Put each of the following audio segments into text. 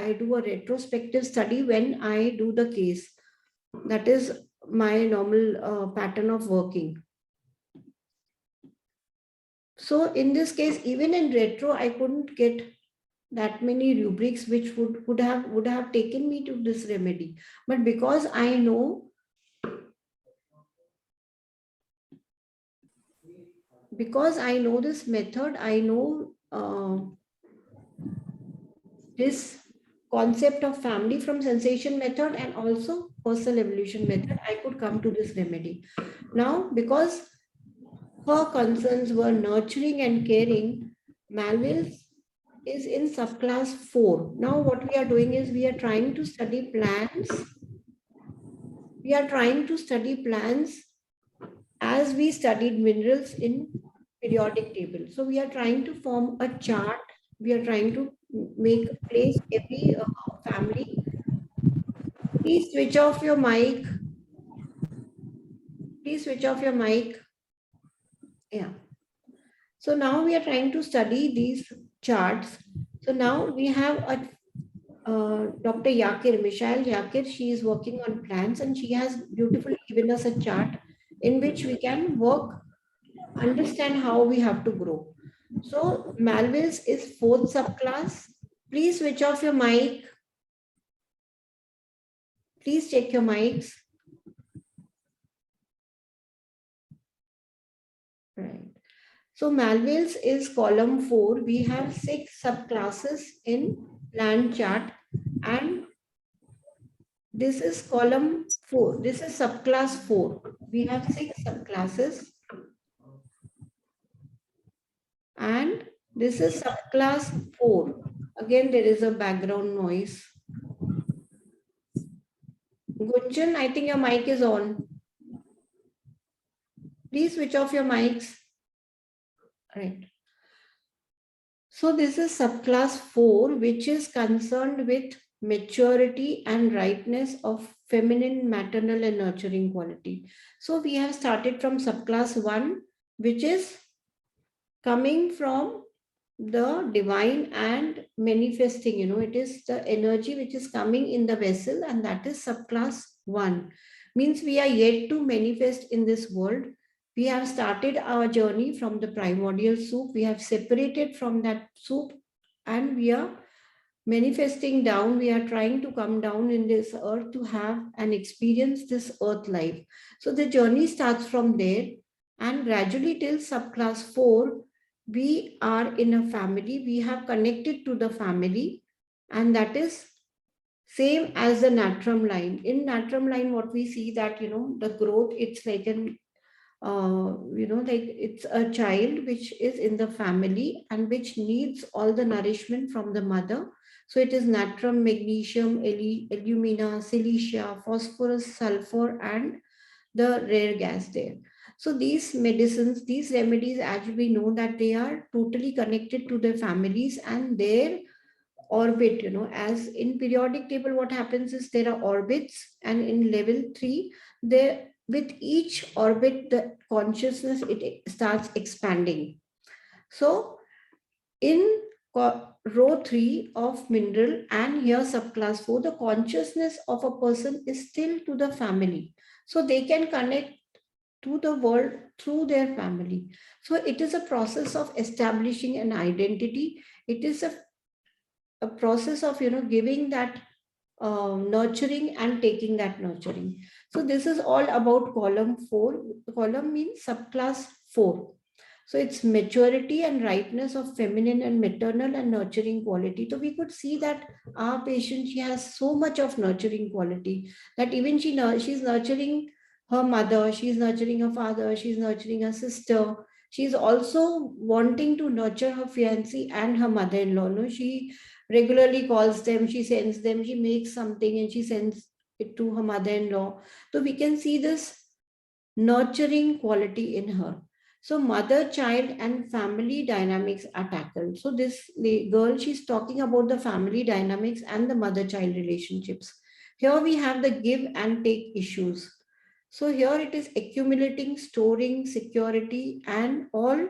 I do a retrospective study when I do the case. That is my normal pattern of working. So in this case, even in retro, I couldn't get that many rubrics which would have taken me to this remedy. But because I know this method, I know this concept of family from sensation method and also personal evolution method, I could come to this remedy. Now, because her concerns were nurturing and caring, Malvales is in subclass 4. Now, what we are doing is we are trying to study plants. We are trying to study plants as we studied minerals in periodic table. So we are trying to form a chart. We are trying to place every family. Please switch off your mic. Please switch off your mic. Yeah. So now we are trying to study these charts. So now we have a Dr. Yakir, Michelle Yakir. She is working on plants and she has beautifully given us a chart in which we can work, understand how we have to grow. So Malvales is 4th subclass. Please switch off your mic. Please check your mics. Right. So Malvales is column 4. We have 6 subclasses in plant chart and this is column 4. This is subclass 4. We have 6 subclasses and this is subclass 4. Again, there is a background noise. Gunjan, I think your mic is on. Please switch off your mics. Right. So this is subclass 4, which is concerned with maturity and ripeness of feminine, maternal and nurturing quality. So we have started from subclass 1, which is coming from the divine and manifesting, it is the energy which is coming in the vessel, and that is subclass 1. Means we are yet to manifest in this world. We have started our journey from the primordial soup. We have separated from that soup and we are manifesting down. We are trying to come down in this earth to have and experience this earth life. So the journey starts from there and gradually till subclass 4, we are in a family. We have connected to the family and that is same as the natrum line. In natrum line, what we see that, the growth, it's like an like it's a child which is in the family and which needs all the nourishment from the mother. So it is natrum, magnesium, alumina, silicia, phosphorus, sulfur, and the rare gas there. So these medicines, these remedies, as we know that they are totally connected to their families and their orbit, as in periodic table, what happens is there are orbits and in level 3, there with each orbit, the consciousness, it starts expanding. So in row 3 of mineral and here subclass 4, the consciousness of a person is still to the family. So they can connect to the world through their family. So it is a process of establishing an identity. It is a process of, giving that nurturing and taking that nurturing. So this is all about column 4. Column means subclass 4. So it's maturity and ripeness of feminine and maternal and nurturing quality. So we could see that our patient, she has so much of nurturing quality that even she's nurturing her mother, she's nurturing her father, she's nurturing her sister. She's also wanting to nurture her fiancé and her mother-in-law. No, she regularly calls them, she sends them, she makes something and she sends it to her mother-in-law. So we can see this nurturing quality in her. So mother, child and family dynamics are tackled. So this girl, she's talking about the family dynamics and the mother-child relationships. Here we have the give and take issues. So here it is accumulating, storing, security and all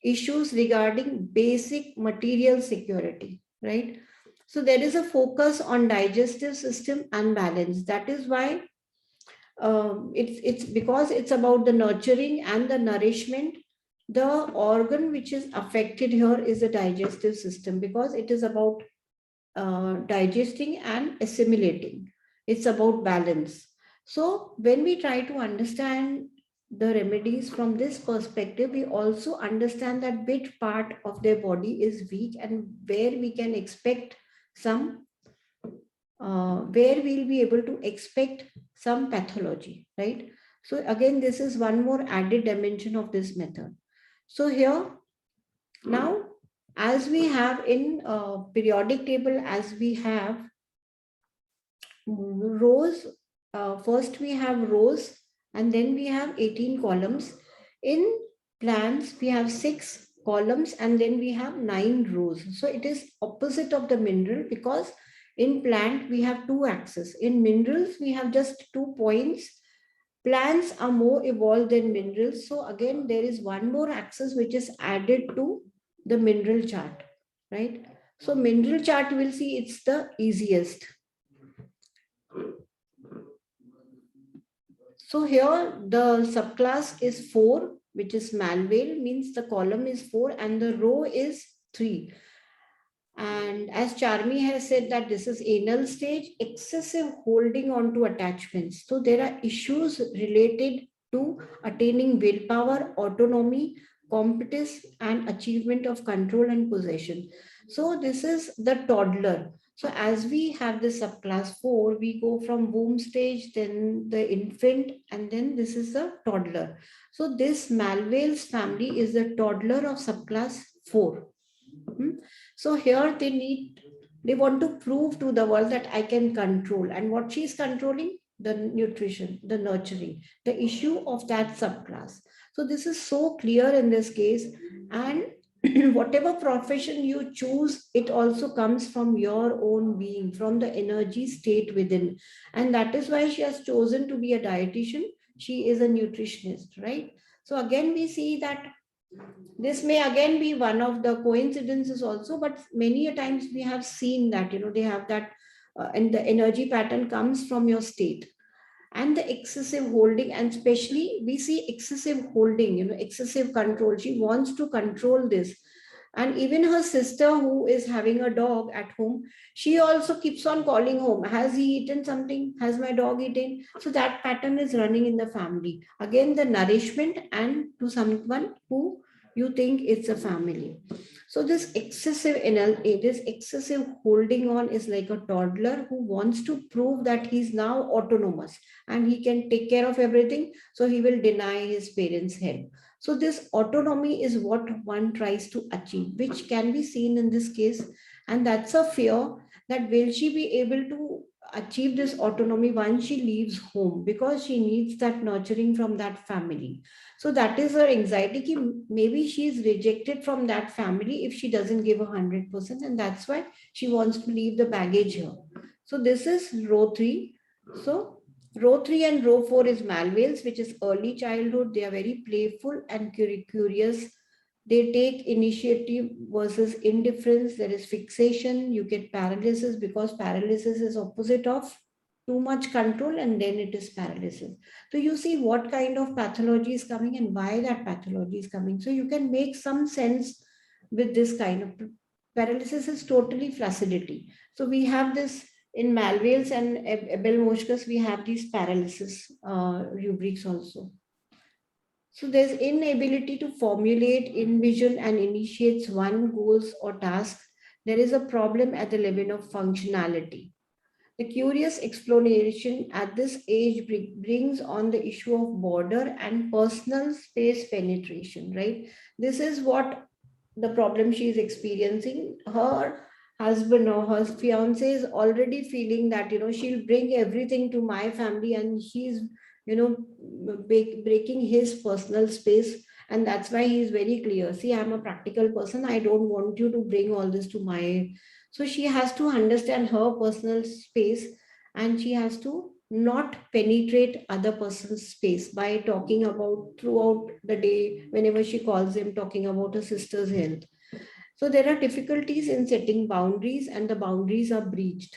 issues regarding basic material security, right? So there is a focus on digestive system and balance. That is why it's because it's about the nurturing and the nourishment. The organ which is affected here is the digestive system, because it is about digesting and assimilating. It's about balance. So when we try to understand the remedies from this perspective, we also understand that which part of their body is weak and where we can expect some, where we'll be able to expect some pathology, right? So again, this is one more added dimension of this method. So here, now, as we have in periodic table, as we have rows, first we have rows and then we have 18 columns. In plants, we have 6 columns and then we have 9 rows. So it is opposite of the mineral, because in plant we have 2 axes. In minerals, we have just 2 points. Plants are more evolved than minerals. So again, there is one more axis which is added to the mineral chart, right? So mineral chart, we'll see it's the easiest. So here the subclass is 4, which is Malvale, means the column is 4 and the row is 3. And as Charmi has said that this is anal stage, excessive holding on to attachments. So there are issues related to attaining willpower, autonomy, competence, and achievement of control and possession. So this is the toddler. So as we have the subclass 4, we go from womb stage, then the infant, and then this is the toddler. So this Malvale's family is the toddler of subclass 4. So here they want to prove to the world that I can control. And what she's controlling? The nutrition, the nurturing, the issue of that subclass. So this is so clear in this case. And whatever profession you choose, it also comes from your own being, from the energy state within. And that is why she has chosen to be a dietitian. She is a nutritionist, right? So again, we see that this may again be one of the coincidences also, but many a times we have seen that, they have that, and the energy pattern comes from your state. And the excessive holding, and especially we see excessive holding, excessive control. She wants to control this. And even her sister, who is having a dog at home, she also keeps on calling home, has he eaten something, has my dog eaten? So that pattern is running in the family. Again, the nourishment and to someone who you think it's a family. So this this excessive holding on is like a toddler who wants to prove that he's now autonomous and he can take care of everything. So he will deny his parents' help. So this autonomy is what one tries to achieve, which can be seen in this case. And that's a fear, that will she be able to achieve this autonomy once she leaves home, because she needs that nurturing from that family. So that is her anxiety. Maybe she is rejected from that family if she doesn't give 100%. And that's why she wants to leave the baggage here. So this is row 3. So row 3 and row 4 is Malvales, which is early childhood. They are very playful and curious. They take initiative versus indifference. There is fixation. You get paralysis, because paralysis is opposite of too much control, and then it is paralysis. So you see what kind of pathology is coming and why that pathology is coming. So you can make some sense with this kind of paralysis is totally flaccidity. So we have this in Malvales and Ebel-Moschkas, we have these paralysis rubrics also. So there's inability to formulate, envision, and initiates one goals or tasks. There is a problem at the level of functionality. The curious exploration at this age brings on the issue of border and personal space penetration, right? This is what the problem she is experiencing. Her husband or her fiance is already feeling that, she'll bring everything to my family, and he's, breaking his personal space. And that's why he's very clear. See, I'm a practical person. I don't want you to bring all this to my. So she has to understand her personal space, and she has to not penetrate other person's space by talking about throughout the day, whenever she calls him, talking about her sister's health. So there are difficulties in setting boundaries and the boundaries are breached.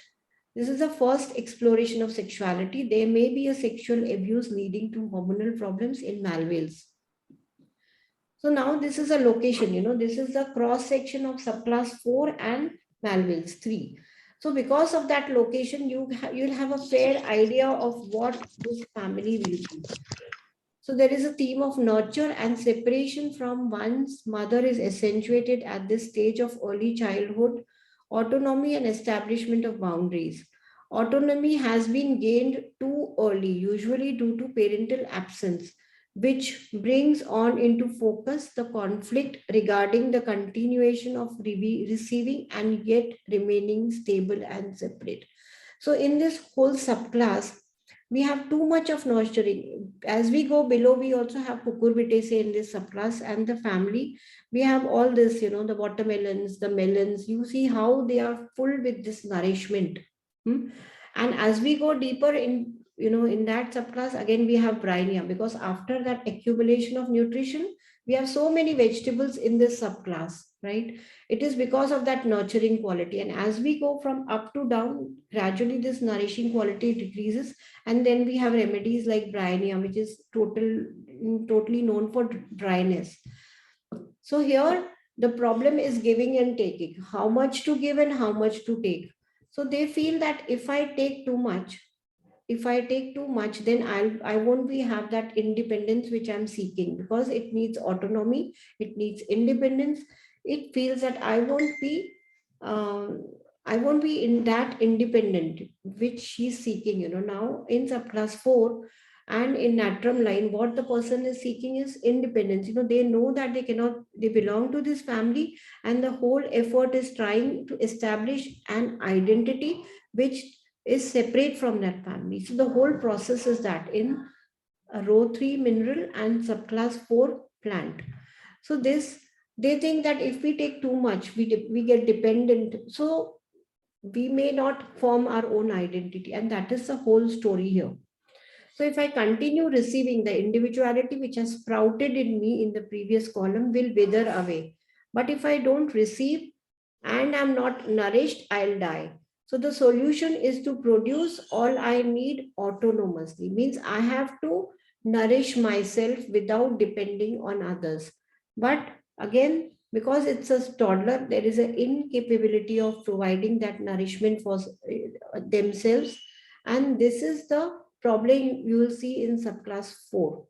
This is the first exploration of sexuality. There may be a sexual abuse leading to hormonal problems in Malvales. So now this is a location, this is the cross section of subclass 4 and Malvales 3. So because of that location, you'll have a fair idea of what this family will be. So there is a theme of nurture and separation from one's mother is accentuated at this stage of early childhood, autonomy and establishment of boundaries. Autonomy has been gained too early, usually due to parental absence, which brings on into focus the conflict regarding the continuation of receiving and yet remaining stable and separate. So in this whole subclass, we have too much of nurturing. As we go below, we also have cucurbitaceae in this subclass and the family. We have all this, the watermelons, the melons. You see how they are full with this nourishment. Hmm? And as we go deeper in that subclass, again, we have Brynia, because after that accumulation of nutrition, we have so many vegetables in this subclass, right? It is because of that nurturing quality. And as we go from up to down, gradually this nourishing quality decreases. And then we have remedies like Brynia, which is totally known for dryness. So here the problem is giving and taking, how much to give and how much to take. So they feel that if I take too much, then I won't be have that independence which I'm seeking, because it needs autonomy, it needs independence. It feels that um, I won't be in that independent which she's seeking. Now in subclass 4 and in Natrum line, what the person is seeking is independence. They know that they belong to this family, and the whole effort is trying to establish an identity which is separate from that family. So the whole process is that in a row 3 mineral and subclass 4 plant. So this, they think that if we take too much, we get dependent. So we may not form our own identity, and that is the whole story here. So if I continue receiving, the individuality which has sprouted in me in the previous column will wither away. But if I don't receive and I'm not nourished, I'll die. So the solution is to produce all I need autonomously. Means I have to nourish myself without depending on others. But again, because it's a toddler, there is an incapability of providing that nourishment for themselves. And this is the problem you will see in subclass 4.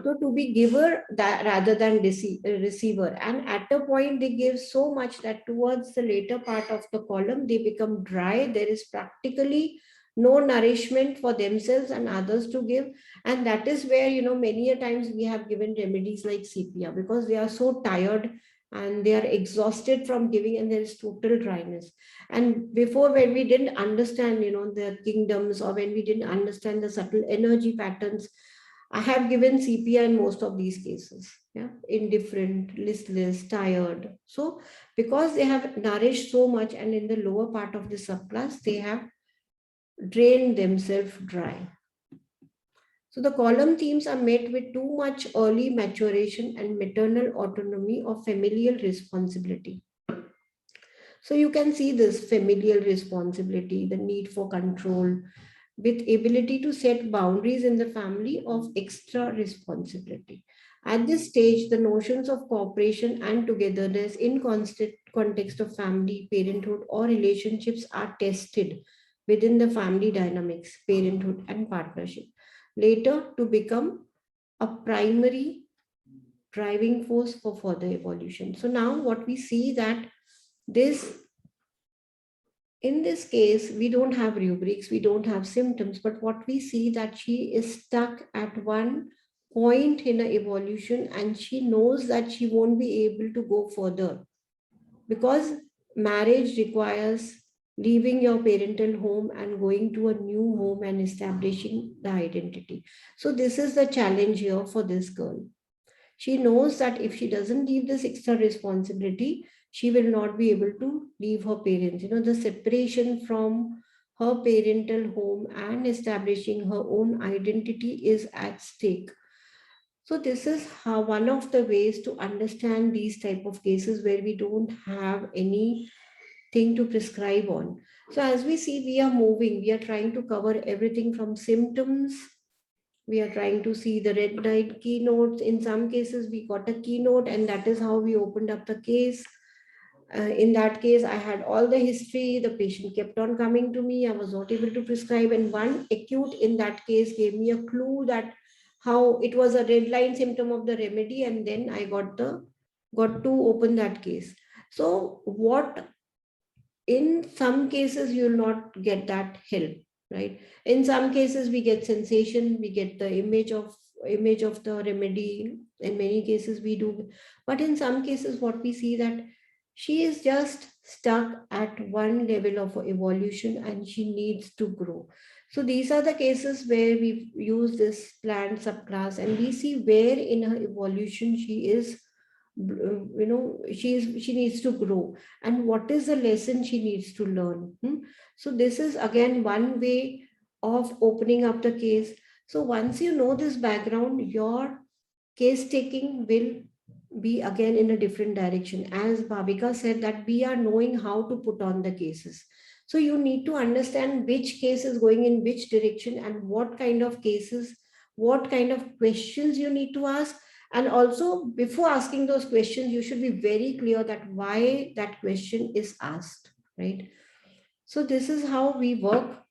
So to be giver that rather than receiver, and at a point they give so much that towards the later part of the column they become dry. There is practically no nourishment for themselves and others to give. And that is where, many a times we have given remedies like sepia, because they are so tired and they are exhausted from giving, and there is total dryness. And before, when we didn't understand, the kingdoms, or when we didn't understand the subtle energy patterns, I have given CPI in most of these cases. Yeah, indifferent, listless, tired. So because they have nourished so much, and in the lower part of the subclass, they have drained themselves dry. So the column themes are met with too much early maturation and maternal autonomy or familial responsibility. So you can see this familial responsibility, the need for control, with ability to set boundaries in the family of extra responsibility. At this stage, the notions of cooperation and togetherness in constant context of family, parenthood, or relationships are tested within the family dynamics, parenthood, and partnership, later to become a primary driving force for further evolution. So now what we see that this in this case, we don't have rubrics, we don't have symptoms, but what we see that she is stuck at one point in her evolution, and she knows that she won't be able to go further, because marriage requires leaving your parental home and going to a new home and establishing the identity. So this is the challenge here for this girl. She knows that if she doesn't leave this extra responsibility, she will not be able to leave her parents. The separation from her parental home and establishing her own identity is at stake. So this is how one of the ways to understand these type of cases where we don't have anything to prescribe on. So as we see, we are moving, we are trying to cover everything from symptoms. We are trying to see the red light keynotes. In some cases, we got a keynote, and that is how we opened up the case. In that case, I had all the history. The patient kept on coming to me. I was not able to prescribe. And one acute in that case gave me a clue that how it was a red line symptom of the remedy. And then I got to open that case. So what in some cases you'll not get that help, right? In some cases we get sensation, we get the image of the remedy. In many cases we do, but in some cases what we see that she is just stuck at one level of evolution and she needs to grow. So these are the cases where we use this planned subclass and we see where in her evolution she is, she needs to grow, and what is the lesson she needs to learn. So this is again one way of opening up the case. So once you know this background, your case taking will be again in a different direction. As Bhavika said, that we are knowing how to put on the cases. So you need to understand which case is going in which direction and what kind of cases, what kind of questions you need to ask. And also, before asking those questions, you should be very clear that why that question is asked, right? So this is how we work